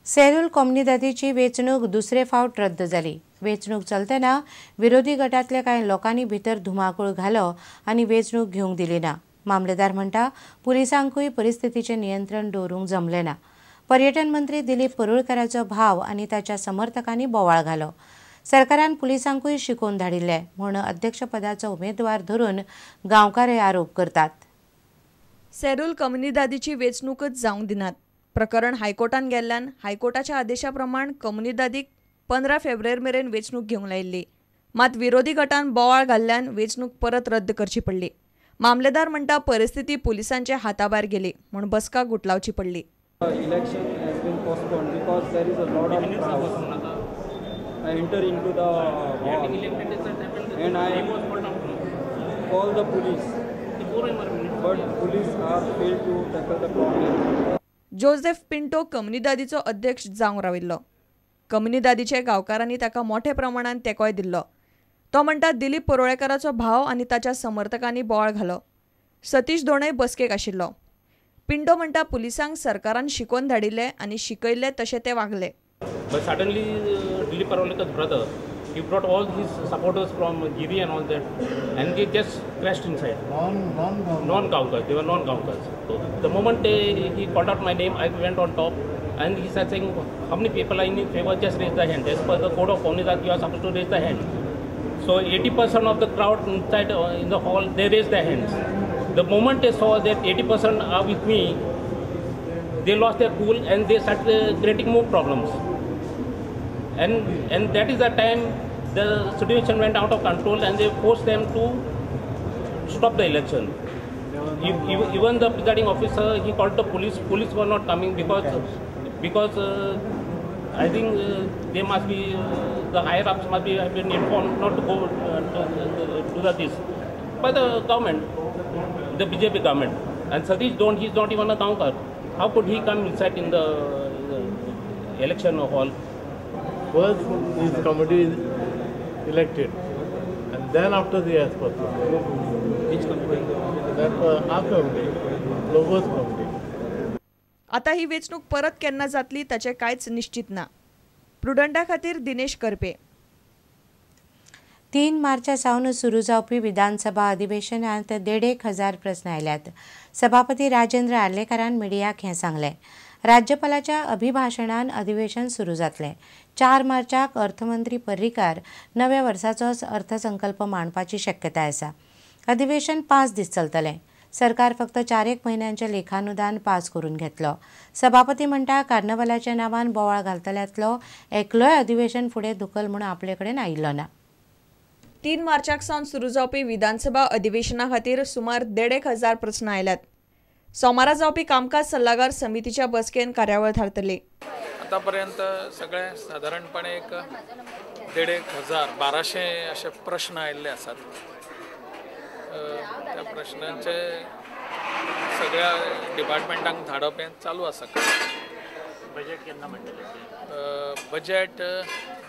सेरूल कम्युनिदादीची वेचणूक दुसरे फावट रद्द जाली। वेचणूक चलतना विरोधी गटातल्या कांय लोकांनी भितर धुमाकूळ घालो आनी वेचणूक घेवंक दिली ना। मामलेदार म्हणटा पुलिसांकूय परिस्थितीचेर नियंत्रण दवरूंक जमलें ना। पर्यटन मंत्री दिलीप परुळकाराचो भाव आनी ताच्या समर्थकांनी बोवाळ घालो। सरकारान पुलिसांकूय शिकोवन धाडिल्ले म्हूण अध्यक्षपदाचो उमेदवार धरून गांवकार आरोप करतात। सेरूल कम्युनिदादीची वेचणूकच जावंक दिनात। प्रकरण हायकोर्टान गेल्ल्यान हायकोर्टाच्या आदेशा प्रमाण कम्युनिदादीक 15 फेब्रुवारी मेरेन वेचणूक घेवंक लायिल्ली। मात विरोधी गटान बोवाळ घाल्ल्यान वेचणूक परत रद्द करची पडली। मामलेदार म्हणटा परिस्थिती पुलिसांच्या हाताभायर गेली म्हूण बसका गुटलावची पडली। Election has been postponed because there is a lot of crowd. I enter into the hall and I call the police, but police have failed to tackle the problem. Joseph Pinto कम्युनिदादीचो अध्यक्ष जावंक राविल्लो। कम्युनिदादीचे गांवकारांनी ताका मोठ्या प्रमाणात तेंकोय दिल्लो। तो म्हणटा दिलीप परुळेकाराचो भाव आनी ताच्या समर्थकांनी बोवाळ घालो। सतीश दोणय बसकेक आशिल्लो। पिंटो म्हणटा पुलिसांक सरकारान शिकोवन धाडिल्ले आनी शिकयल्ले तशे ते वागले। But suddenly Dilip Parwalek's brother, he brought all his supporters from GV and all that, and they just crashed inside. Non-Gaonkars, they were non-Gaonkars. So the moment he called out my name, I went on top, and he started saying, how many people are in favor, just raise the hand. As per the code of Konnidad, you are supposed to raise the hand. So 80% of the crowd inside in the hall, they raised their hands. The moment they saw that 80% are with me, they lost their cool and they started creating more problems. And that is the time the situation went out of control and they forced them to stop the election. Even the presiding officer, he called the police. Police were not coming because I think they must be the higher ups must be have been informed not to go to this by the government, the BJP government. And Satish Don, he's not even a Gaonkar. How could he come inside in the election hall? First, this committee is elected, and then after the Asperger. Which committee? That our committee, Logos committee. आता ही वेचणूक परत केन्ना जातली ताचे कांयच निश्चित ना। प्रुडंटा खातीर दिनेश करपे। 3 मार्चा सावन सुरू जावपी विधानसभा अधिवेशनात 1,500 प्रस्न आयल्यात। सभापती राजेंद्र आर्लेकरान मिडियाक हें सांगलें। राज्यपालाच्या अभिभाशणान अधिवेशन सुरू जातलें। 4 मार्चाक अर्थमंत्री पर्रीकार नव्या वर्साचो अर्थसंकल्प मांडपाची शक्यताय आसा। अधिवेशन 5 दीस चलतलें। सरकार फक्त 4 म्हयन्यांचें लेखानुदान पास करून घेतलो। सभापती म्हणटा कार्नवालाच्या नांवान बोवाळ घालतल्यांतलो एकलोय अधिवेशन फुडें धुकल म्हूण आपले कडेन आयिल्लो ना। 3 मार्चाक सावन सुरू जावपी विधानसभा अधिवेशना खातीर सुमार 1,500 प्रस्न आयल्यात। सोमारा जावपी कामकाज सल्लागार समितीच्या बसकेन कार्यावळ थारतली। आतापर्यंत सगळे साधारणपणे एक 1,500-1,200 असे प्रश्न आयिल्ले आसात। त्या प्रश्नांचे सगळ्या डिपार्टमेंटांक धाडप हें चालू आसा। बजेट केन्ना म्हणटले? बजेट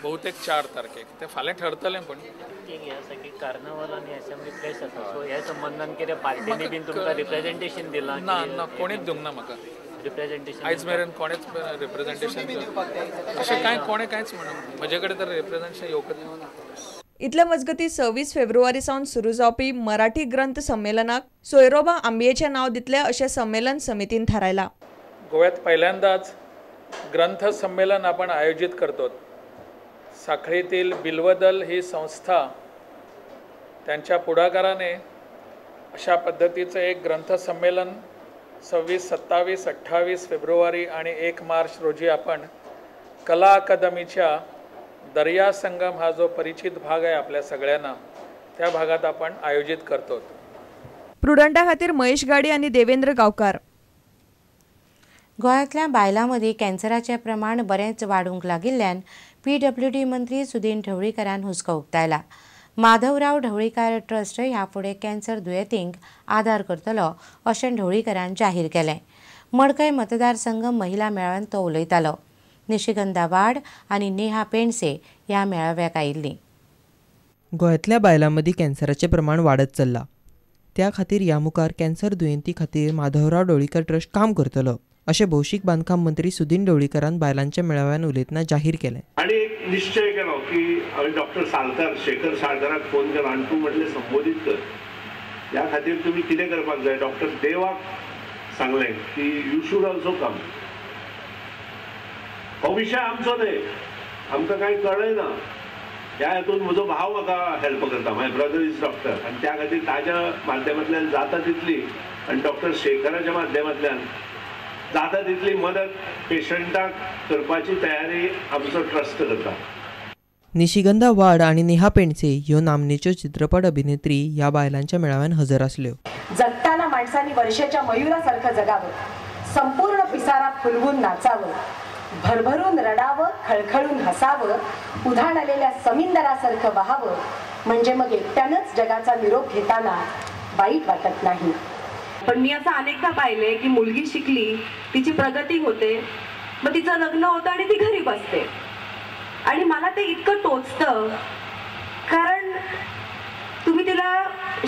बहुतेक 4 तारखेक ते फाल्यां ठरतलें। पण की कार्नावाल आनी असेंब्ली प्लेस आसा, सो ह्या संबंधान कितें पार्टीनी बीन तुमकां रिप्रेझेंटेशन दिलां? ना, कोणीच दिवंक ना म्हाका रिप्रेझेंटेशन। आयज मेरेन कोणेच रिप्रेझेंटेशन अशें कांयच म्हणना। म्हजे कडेन तर रिप्रेझेंटेशन येवकच ना। इतले मजगती 26 फेब्रुवारी सावन सुरू जावपी मराठी ग्रंथ संमेलनाक सोयरोबा आंबयेचें नांव दितले अशें संमेलन समितीन थारायला। गोव्यात पहिल्यांदाच ग्रंथ संमेलन आपण आयोजित करतो। साखळीतील बिल्वदल ही संस्था त्यांच्या पुढाकाराने अशा पद्धतीचं एक ग्रंथ संमेलन 26, 27, 28 फेब्रुवारी आणि 1 मार्च रोजी आपण कला अकादमीच्या दर्या संगम हा जो परिचित भाग आहे आपल्या सगळ्यांना, त्या भागात आपण आयोजित करतो। प्रुडंटा खातीर महेश गाडी आणि देवेंद्र गावकार। गोंयांतल्या बायलां मदीं कॅन्सराचें प्रमाण बरेंच वाडूंक लागिल्ल्यान PWD मंत्री सुदीन ढवळीकारान हुस्को उक्तायला। माधवराव ढवळीकार ट्रस्ट ह्या फुडें कॅन्सर दुयेंतींक आदार करतलो अशें ढवळीकारान जाहीर केलें। मडकय मतदारसंघ महिला मेळाव्यान तो उलयतालो। निशिगंधा वाड आनी नेहा पेंडसे ह्या मेळाव्याक आयिल्लीं। गोंयांतल्या बायलां मदीं कॅन्सराचें प्रमाण वाडत चल्लां। त्या खातीर ह्या मुखार कॅन्सर दुयेंती खातीर माधवराव ढवळीकर ट्रस्ट काम करतलो अशें भौशीक बांदकाम मंत्री सुदीन ढवळीकरान बायलांच्या मेळाव्यान उलयतना जाहीर केलें. आणि एक निश्चय केलो की हांवें डॉक्टर साळकार शेखर साळकाराक फोन केलो आनी तूं म्हटलें संबोधीत कर. ह्या खातीर तुमी कितें करपाक जाय. डॉक्टर देवाक सांगलें की यू शूड ऑल्सो कम. हो विशय आमचो न्हय, आमकां कांय कळय ना. ह्या हातूंत म्हजो भाव म्हाका हेल्प करता. माय ब्रदर इज डॉक्टर आनी त्या खातीर ताज्या माध्यमांतल्यान जाता तितली आनी डॉक्टर शेखराच्या माध्यमांतल्यान जाता तितली मदत पेशंटाक करपाची तयारी आमचो ट्रस्ट करता. निशिगंधा वाड आणि नेहा पेंडसे ह्यो नामनेच्यो चित्रपट अभिनेत्री ह्या बायलांच्या मेळाव्यान हजर आसल्यो. जगताना माणसांनी वर्षाच्या मयुरासारखं जगावं, संपूर्ण पिसारा फुलवून नाचावं, भरभरून रडावं, खळखळून हसावं, उधाण आलेल्या समिंदरासारखं वाहावं, म्हणजे मग एकट्यानंच जगाचा निरोप घेताना वाईट वाटत नाही. पण मी असं अनेकदा पाहिले की मुलगी शिकली, तिची प्रगती होते, मग तिचं लग्न होतं आणि ती घरी बसते. आणि मला ते इतकं टोचतं, कारण तुम्ही तिला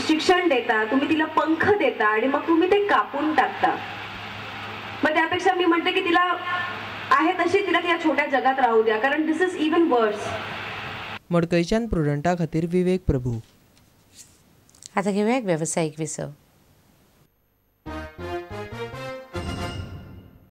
शिक्षण देता, तुम्ही तिला पंख देता आणि मग तुम्ही ते कापून टाकता. मग त्यापेक्षा मी म्हणते की तिला आहे तशी तिला या छोट्या जगात राहू द्या, कारण दिस इज इवन वर्स. मडकयच्यान प्रुडंटा खातीर विवेक प्रभू. आता घेऊया एक व्यावसायिक विसव.